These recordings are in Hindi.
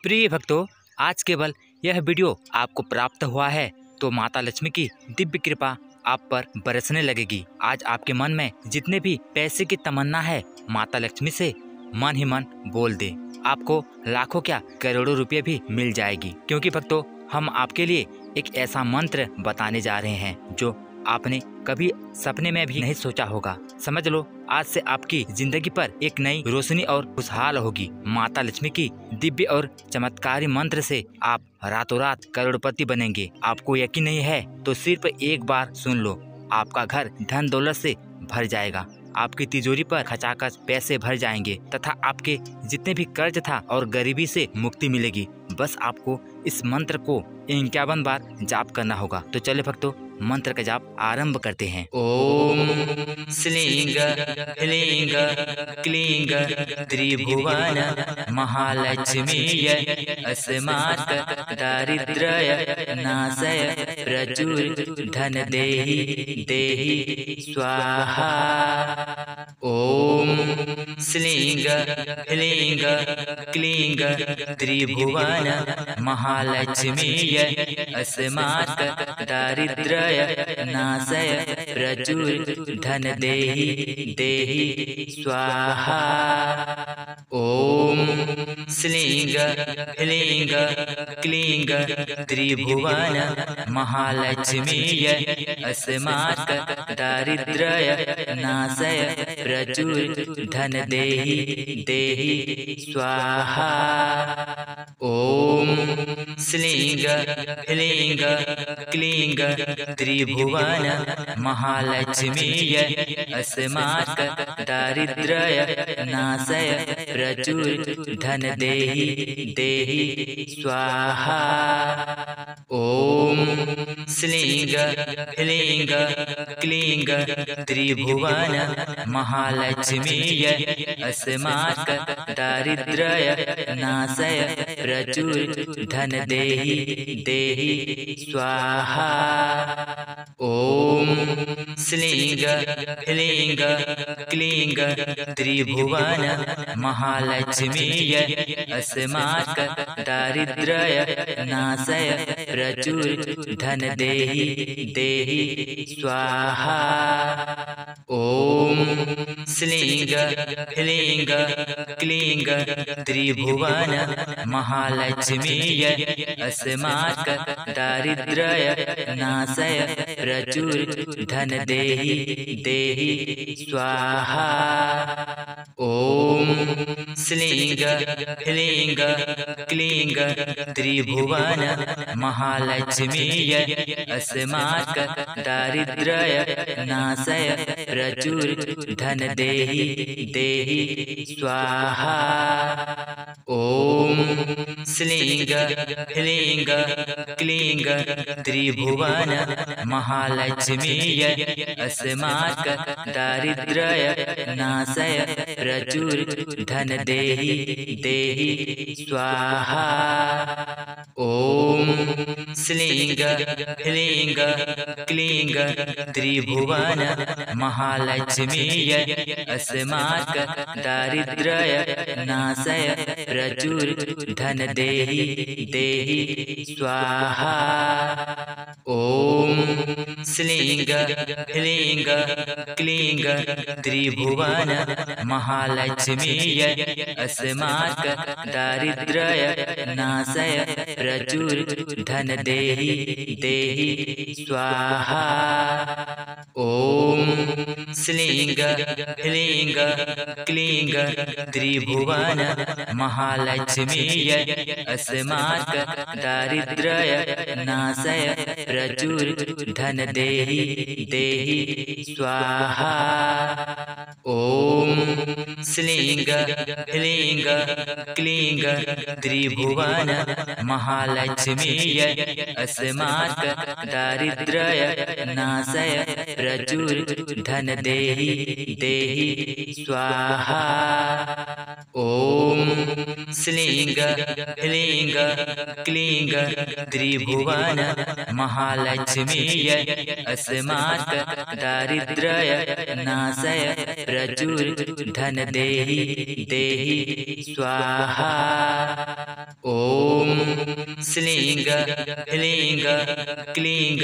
प्रिय भक्तों, आज केवल यह वीडियो आपको प्राप्त हुआ है तो माता लक्ष्मी की दिव्य कृपा आप पर बरसने लगेगी। आज आपके मन में जितने भी पैसे की तमन्ना है, माता लक्ष्मी से मन ही मन बोल दे, आपको लाखों क्या करोड़ों रुपए भी मिल जाएगी। क्योंकि भक्तों, हम आपके लिए एक ऐसा मंत्र बताने जा रहे हैं जो आपने कभी सपने में भी नहीं सोचा होगा। समझ लो, आज से आपकी जिंदगी पर एक नई रोशनी और खुशहाल होगी। माता लक्ष्मी की दिव्य और चमत्कारी मंत्र से आप रातों रात करोड़पति बनेंगे। आपको यकीन नहीं है तो सिर्फ एक बार सुन लो, आपका घर धन दौलत से भर जाएगा, आपकी तिजोरी पर खचाखच पैसे भर जाएंगे तथा आपके जितने भी कर्ज था और गरीबी से मुक्ति मिलेगी। बस आपको इस मंत्र को 51 बार जाप करना होगा। तो चले भक्तों, मंत्र का जाप आरंभ करते हैं। ओम श्लींग ह्लींग क्लींग त्रिभुवन महालक्ष्मीय अस्मात् दारिद्र्य नाशय प्रचुर धन देहि देहि स्वाहा। ओम श्लींग ह्लींग क्लींग त्रिभुवन महालक्ष्मीय अस्मात् दारिद्र्य नाशय प्रचुर धन देहि देहि स्वाहा। ओम श्लींग ह्लींग क्लींग त्रिभुवन महालक्ष्मीय अस्मात् दारिद्र्य नाशय प्रचुर धन देहि देहि स्वाहा। ओम श्लींग ह्लींग क्लींग त्रिभुवन महालक्ष्मीय अस्मात् दारिद्र्य नाशय प्रचुर धन देहि देहि स्वाहा। ओम श्लींग ह्लींग क्लींग त्रिभुवन महालक्ष्मीय अस्मात् दारिद्र्य नाशय प्रचुर धन देहि देहि स्वाहा। ओम श्लींग ह्लींग क्लींग त्रिभुवन महालक्ष्मीय अस्मात् दारिद्र्य नाशय प्रचुर धन देहि देहि स्वाहा। ओम श्लींग ह्लींग क्लींग त्रिभुवन महालक्ष्मीय अस्मात् दारिद्र्य नाशय प्रचुर धन देहि देहि स्वाहा। ओम श्लींग ह्लींग क्लींग त्रिभुवन महालक्ष्मीय अस्मात् दारिद्र्य नाशय प्रचुर धन देहि देहि स्वाहा। ओम श्लींग ह्लींग क्लींग त्रिभुवन महालक्ष्मीय अस्मात् दारिद्र्य नाशय प्रचुर धन देहि देहि स्वाहा। ओम श्लींग ह्लींग क्लींग त्रिभुवन महालक्ष्मीय अस्मात् दारिद्र्य नाशय प्रचुर धन देहि देहि स्वाहा। ओम श्लींग ह्लींग क्लींग त्रिभुवन महालक्ष्मीय अस्मात् दारिद्र्य नाशय प्रचुर धन देहि देहि स्वाहा। ओम श्लींग ह्लींग क्लींग त्रिभुवन महालक्ष्मीय अस्मात् दारिद्र्य नाशय प्रचुर धन देहि देहि स्वाहा। ओम श्लींग ह्लींग क्लींग त्रिभुवन महालक्ष्मीय अस्मात् दारिद्र्य नाशय प्रचुर धन देहि देहि स्वाहा। ओम श्लींग ह्लींग क्लींग त्रिभुवन महालक्ष्मीय अस्मात् दारिद्र्य नाशय प्रचुर धन देहि देहि स्वाहा। ओम श्लीं ह्लीं क्लीं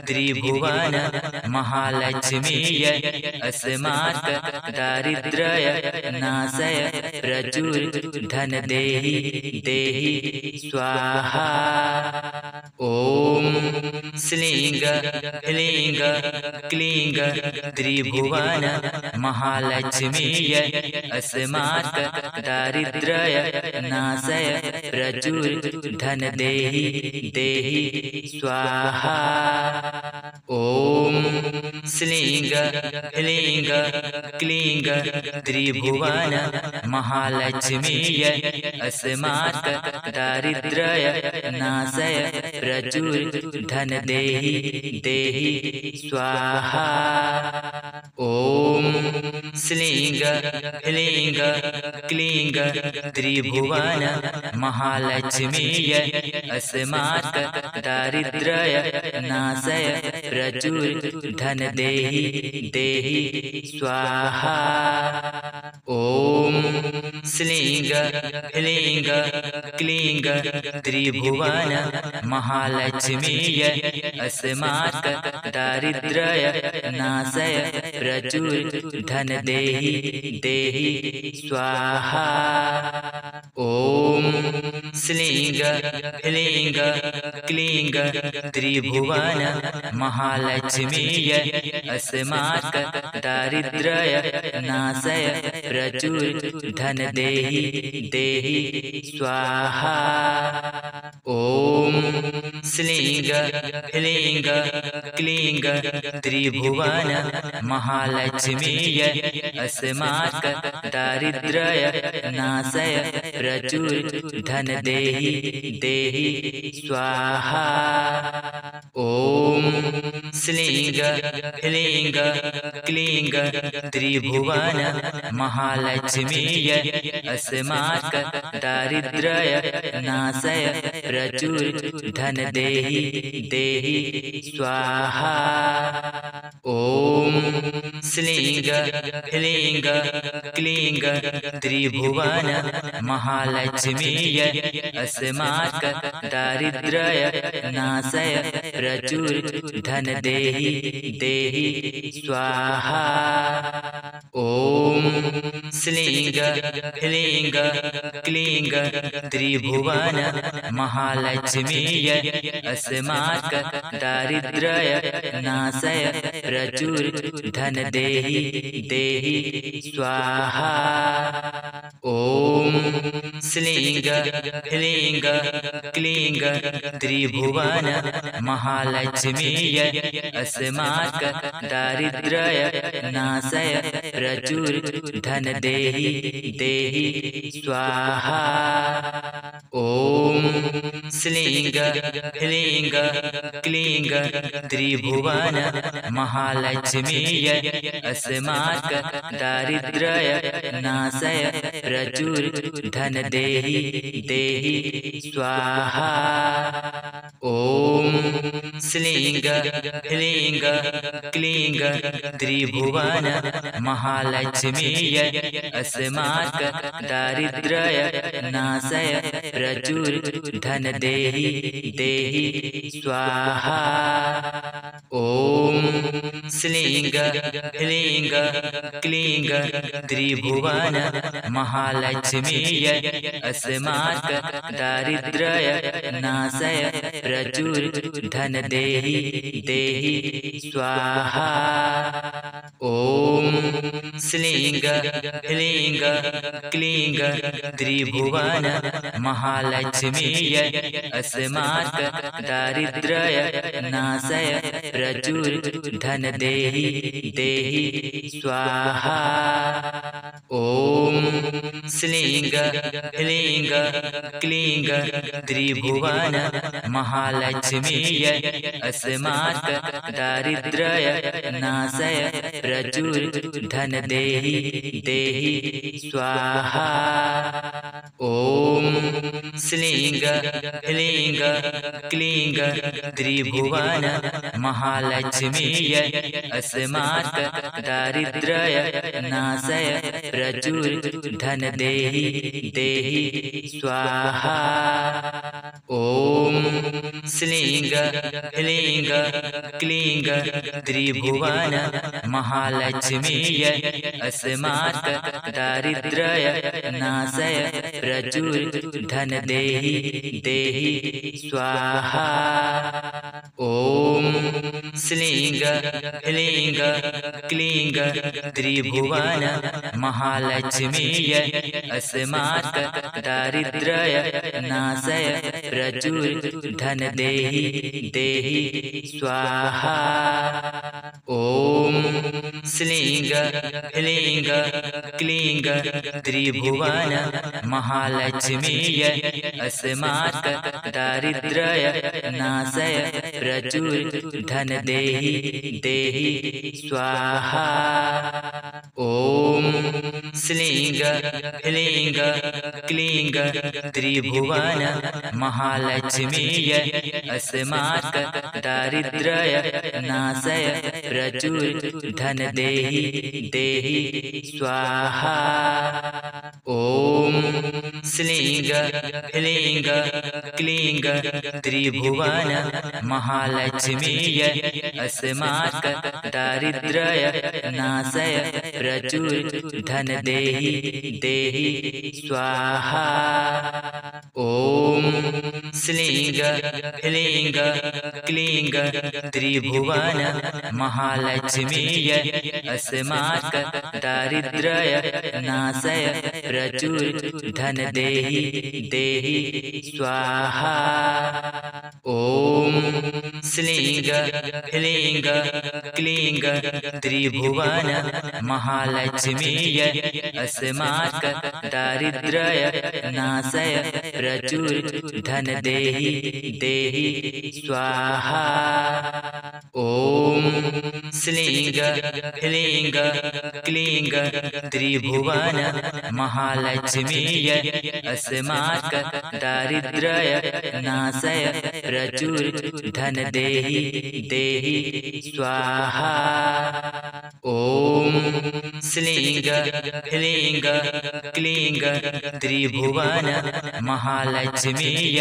त्रिभुवन महालक्ष्मीय अस्मात् दारिद्र्य नाशय प्रचुर धन देहि देहि स्वाहा। ओम श्लीं ह्लीं क्लीं त्रिभुवन महालक्ष्मीय अस्मात् दारिद्र्य नाशय प्रचुर धन देहि देहि स्वाहा। ओम श्लीं ह्लीं क्लीं त्रिभुवन महालक्ष्मीय अस्मात् दारिद्र्य नाशय प्रचुर धन देहि देहि स्वाहा। ओम श्लीं ह्लीं क्लीं त्रिभुवन महालक्ष्मीय अस्मात् दारिद्र्य नाशय प्रचुर धन देहि देहि स्वाहा। ओम श्लीं ह्लीं क्लीं त्रिभुवन महालक्ष्मीय अस्मात् दारिद्र्य नाशय प्रचुर धन देहि देहि स्वाहा। ओम श्लीं ह्लीं क्लीं त्रिभुवन महालक्ष्मीय अस्मात् दारिद्र्य नाशय प्रचुर धन देहि देहि स्वाहा। ओम श्लीं ह्लीं क्लीं त्रिभुवन महालक्ष्मीय अस्मात् दारिद्र्य नाशय प्रचुर धन देहि देहि स्वाहा। ओम श्लीं ह्लीं क्लीं त्रिभुवन महालक्ष्मीय अस्मात् दारिद्र्य नाशय प्रचुर धन देहि देहि स्वाहा। ओम श्लीं ह्लीं क्लीं त्रिभुवन महालक्ष्मीय अस्मात् दारिद्र्य नाशय प्रचुर धन देहि देहि स्वाहा। ओम श्लीं ह्लीं क्लीं त्रिभुवन महालक्ष्मीय अस्मात् दारिद्र्य नाशय प्रचुर धन देहि देहि स्वाहा। ओम श्लीं ह्लीं क्लीं त्रिभुवन महालक्ष्मीय अस्मात् दारिद्र्य नाशय प्रचुर धन देहि देहि स्वाहा। ओम श्लीं ह्लीं क्लीं त्रिभुवन महालक्ष्मीय अस्मात् दारिद्र्य नाशय प्रचुर धन देहि देहि स्वाहा। ओम श्लीं ह्लीं क्लीं त्रिभुवन महालक्ष्मीय अस्मात् दारिद्र्य नाशय प्रचुर धन देहि देहि स्वाहा। ओम श्लीं ह्लीं क्लीं त्रिभुवन महालक्ष्मीय अस्मात् दारिद्र्य नाशय प्रचुर धन देहि देहि स्वाहा। ओम श्लीं ह्लीं क्लीं त्रिभुवन महालक्ष्मीय अस्मात् दारिद्र्य नाशय प्रचुर धन देहि देहि स्वाहा। ओम श्लीं ह्लीं क्लीं त्रिभुवन महालक्ष्मीय अस्माक दारिद्र्य नाशय प्रचुर धन देहि देहि स्वाहा। ओम श्लीं ह्लीं क्लीं त्रिभुवन महालक्ष्मीय अस्माक दारिद्र्य नाशय प्रचुर धन देहि देहि स्वाहा। ओम श्लीं ह्लीं क्लीं त्रिभुवन महालक्ष्मीय अस्माक दारिद्र्य नाशय प्रचुर धन देहि देहि स्वाहा। ओम श्लीं ह्लीं क्लीं त्रिभुवन महालक्ष्मीय अस्माक दारिद्र्य नाशय प्रचुर धन देहि देहि स्वाहा। ओम श्लीं ह्लीं क्लीं त्रिभुवन महालक्ष्मीय अस्माक दारिद्र्य नाशय प्रचुर धन देहि देहि स्वाहा। ओम श्लीं ह्लीं क्लीं त्रिभुवन महालक्ष्मीय अस्माक दारिद्र्य नाशय प्रचुर धन देहि देहि स्वाहा। ओम श्लीं ह्लीं क्लीं त्रिभुवन महालक्ष्मीय अस्माक दारिद्र्य नाशय प्रचुर धन देहि देहि स्वाहा। ओम श्लीं ह्लीं क्लीं त्रिभुवन महालक्ष्मीय अस्माक दारिद्र्य नाशय प्रचुर धन देहि देहि स्वाहा। ओम श्लीं ह्लीं क्लीं त्रिभुवन महालक्ष्मीय अस्माक दारिद्र्य नाशय प्रचुर धन देहि देहि स्वाहा। ओम श्लीं ह्लीं क्लीं त्रिभुवन महालक्ष्मीय अस्माक दारिद्र्य नाशय प्रचुर धन देहि देहि स्वाहा। ओम श्लीं ह्लीं क्लीं त्रिभुवन महालक्ष्मीय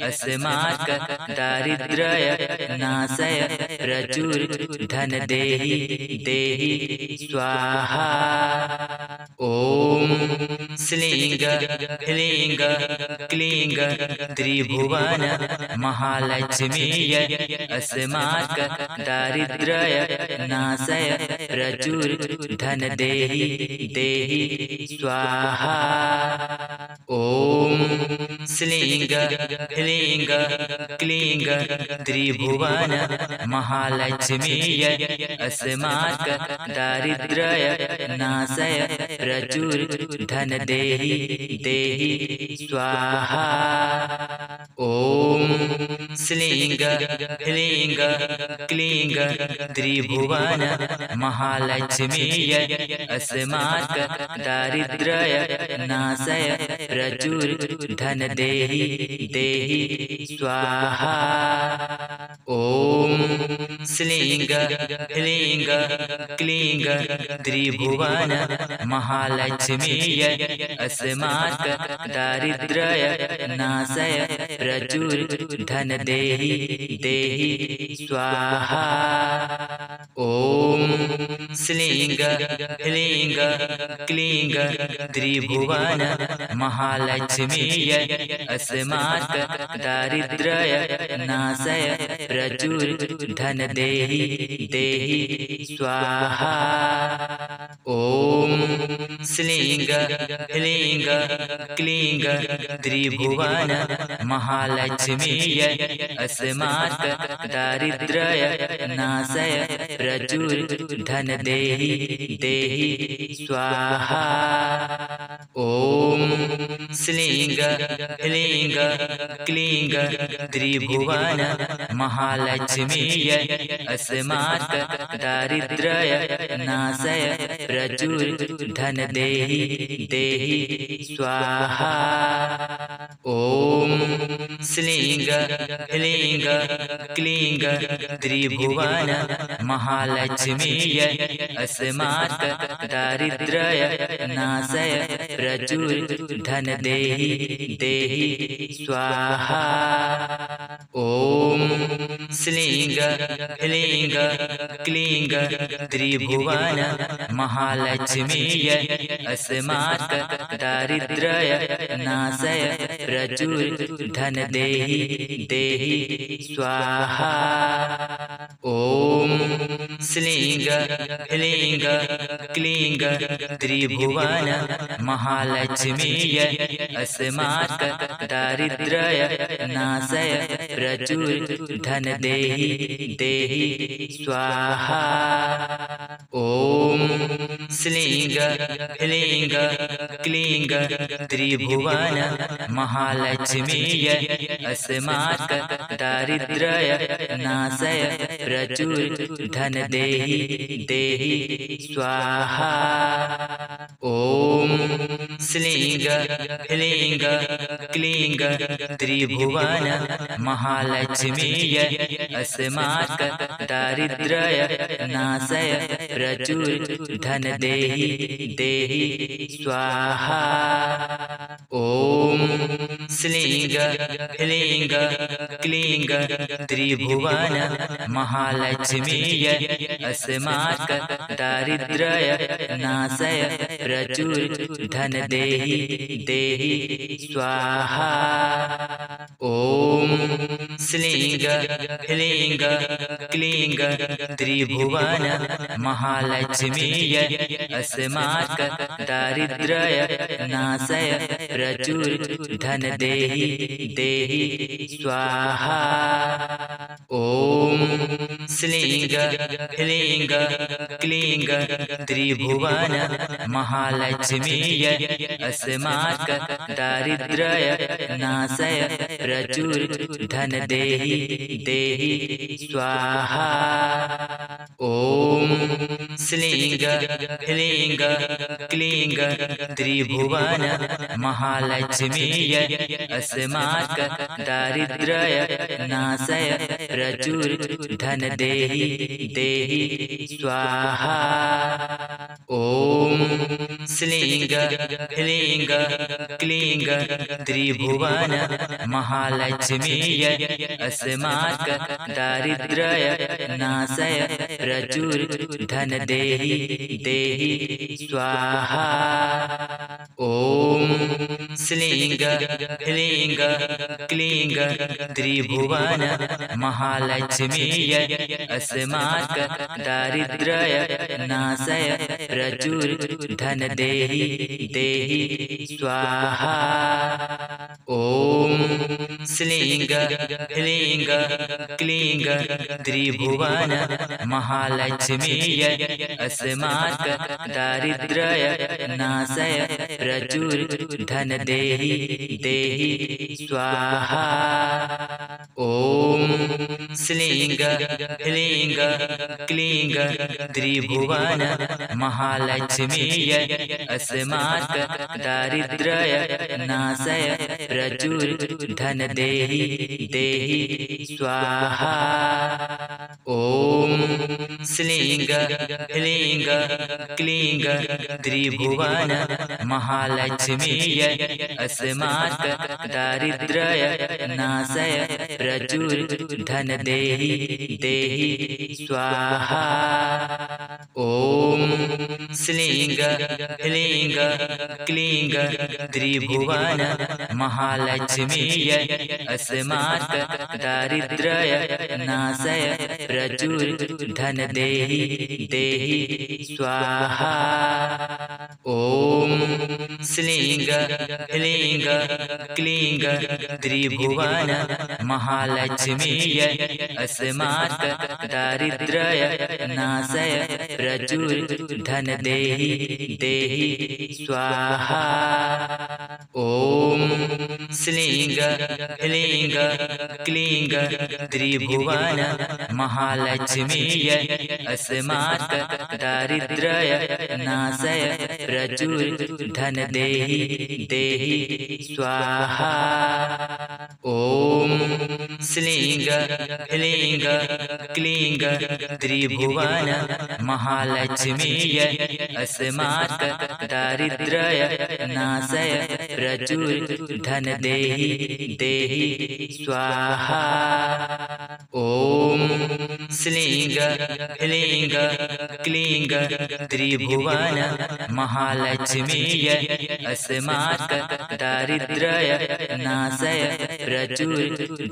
अस्माक दारिद्र्य नाशय प्रचुर धन देहि देहि स्वाहा। ओम श्लीं ह्लीं क्लीं त्रिभुवन महालक्ष्मीय अस्माक दारिद्र्य नाशय प्रचुर धन देहि देहि स्वाहा। ओम श्लीं ह्लीं क्लीं त्रिभुवन महालक्ष्मीय अस्माक दारिद्र्य नाशय प्रचुर धन देहि देहि स्वाहा। ओम श्लीं ह्लीं क्लीं त्रिभुवन महालक्ष्मीय अस्माक दारिद्र्य नाशय प्रचुर धन देहि देहि स्वाहा। ओम श्लीं ह्लीं क्लीं त्रिभुवन महालक्ष्मीय अस्माक दारिद्र्य नाशय प्रचुर धन देहि देहि स्वाहा। ओम श्लीं ह्लीं क्लीं त्रिभुवन महालक्ष्मीय अस्माक दारिद्र्य नाशय प्रचुर धन देहि देहि स्वाहा। ॐ श्लीं ह्लीं क्लीं त्रिभुवन महालक्ष्मीय अस्मात् दारिद्र्य नाशय प्रचुर धन देहि देहि स्वाहा। ॐ श्लीं ह्लीं क्लीं त्रिभुवन महालक्ष्मीय अस्मात् दारिद्र्य नाशय प्रचुर धन देहि देहि स्वाहा। ॐ श्लीं ह्लीं क्लीं त्रिभुवन महालक्ष्मीय अस्मात् दारिद्र्य नाशय प्रचुर धन देहि देहि स्वाहा। ॐ श्लीं ह्लीं क्लीं त्रिभुवन महालक्ष्मीय अस्मात् दारिद्र्य नाशय प्रचुर धन देहि देहि स्वाहा। ॐ श्लीं ह्लीं क्लीं त्रिभुवन महालक्ष्मीय अस्मात् दारिद्र्य नाशय प्रचुर धन देहि देहि स्वाहा। ॐ श्लीं ह्लीं क्लीं त्रिभुवन महालक्ष्मीय अस्मात् दारिद्र्य नाशय प्रचुर धन देहि देहि स्वाहा। ॐ श्लीं ह्लीं क्लीं त्रिभुवन महालक्ष्मीय अस्मात् दारिद्र्य नाशय प्रचुर धन देहि देहि स्वाहा। ॐ श्लीं ह्लीं क्लीं त्रिभुवन महालक्ष्मीय अस्मात् दारिद्र्य नाशय प्रचुर धन देहि देहि स्वाहा। ॐ श्लीं ह्लीं क्लीं त्रिभुवन महालक्ष्मीय अस्मात् दारिद्र्य नाशय प्रचुर धन देहि देहि स्वाहा। ॐ श्लीं ह्लीं क्लीं त्रिभुवन महालक्ष्मीय अस्मात् दारिद्र्य नाशय प्रचुर धन देहि देहि स्वाहा। ॐ श्लीं ह्लीं क्लीं त्रिभुवन महालक्ष्मीय अस्मात् दारिद्र्य नाशय प्रचुर धन देहि देहि स्वाहा। ॐ श्लीं ह्लीं क्लीं त्रिभुवन महालक्ष्मीय अस्मात् दारिद्र्य नाशय प्रचुर धन देहि देहि स्वाहा। ॐ श्लीं ह्लीं क्लीं त्रिभुवन महालक्ष्मीय अस्मात् दारिद्र्य नाशय प्रचुर धन देहि देहि स्वाहा। ॐ श्लीं ह्लीं क्लीं त्रिभुवन महालक्ष्मीय अस्मात् दारिद्र्य नाशय प्रचुर धन देहि देहि स्वाहा। ॐ श्लीं ह्लीं क्लीं त्रिभुवन महालक्ष्मीय अस्मात् दारिद्र्य नाशय प्रचुर धन देहि देहि स्वाहा। ॐ श्लीं ह्लीं क्लीं त्रिभुवन महालक्ष्मीय अस्मात् दारिद्र्य नाशय प्रचुर धन देहि देहि स्वाहा। ॐ श्लीं ह्लीं क्लीं त्रिभुवन महालक्ष्मीय अस्मात् दारिद्र्य नाशय प्रचुर धन देहि देहि स्वाहा। ॐ श्लीं ह्लीं क्लीं त्रिभुवन महालक्ष्मीय अस्मात् दारिद्र्य नाशय प्रचुर धन देहि देहि स्वाहा। ॐ श्लीं ह्लीं क्लीं त्रिभुवन महालक्ष्मीय अस्मात् दारिद्र्य नाशय प्रचुर धन देहि देहि स्वाहा। ॐ श्लीं ह्लीं क्लीं त्रिभुवन महालक्ष्मीय अस्मात् दारिद्र्य नाशय प्रचुर धन देहि देहि स्वाहा। ॐ श्लीं ह्लीं क्लीं त्रिभुवन महालक्ष्मीय अस्मात् दारिद्र्य नाशय प्रचुर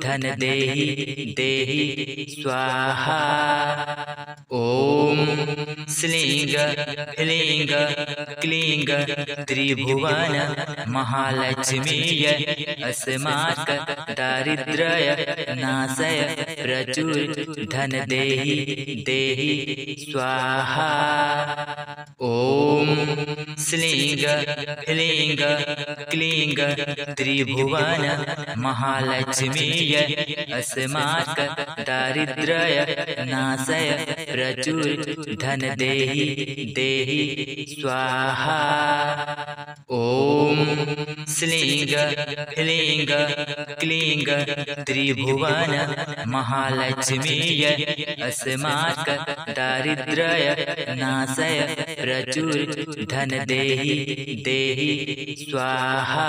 धन देहि देहि स्वाहा। ॐ श्लीं ह्लीं क्लीं त्रिभुवन महालक्ष्मीय अस्मात् दारिद्र्य नाशय प्रचुर धन देहि देहि स्वाहा। ॐ श्लीं ह्लीं क्लीं त्रिभुवन महालक्ष्मीय अस्मात् दारिद्र्य नाशय प्रचुर धन देहि देहि स्वाहा। ॐ श्लीं ह्लीं क्लीं त्रिभुवन महालक्ष्मीय अस्मात् दारिद्र्य नाशय प्रचुर धन देहि देहि स्वाहा।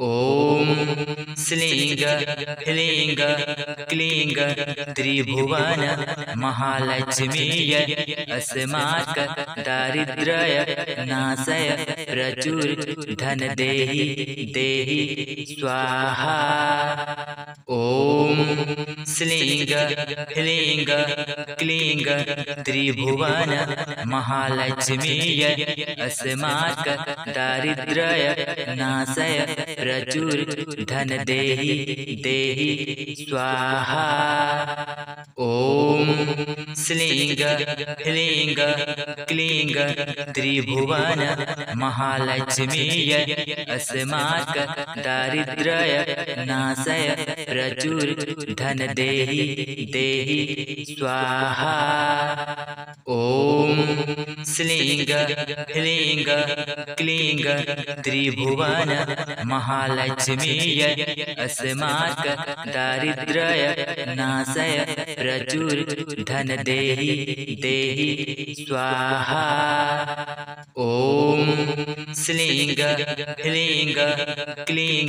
ॐ श्लीं ह्लीं क्लीं त्रिभुवन महालक्ष्मीय अस्मात् दारिद्र्य नाशय प्रचुर धन देहि देहि स्वाहा। ॐ श्लीं ह्लीं क्लीं त्रिभुवन महालक्ष्मीय अस्मात् दारिद्र्य नाशय प्रचुर धन देहि देहि स्वाहा। ॐ श्लीं ह्लीं क्लीं त्रिभुवन महालक्ष्मीय अस्मात् दारिद्र्य नाशय प्रचुर धन देहि देहि स्वाहा। ॐ श्लीं ह्लीं क्लीं त्रिभुवन महालक्ष्मीय अस्मात् दारिद्र्य नाशय प्रचुर धन देहि देहि स्वाहा। ॐ श्लीं ह्लीं क्लीं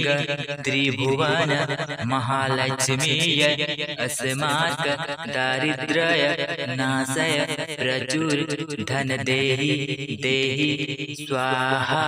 त्रिभुवन महालक्ष्मीय अस्मात् दारिद्र्य नाशय प्रचुर धन देहि देहि स्वाहा।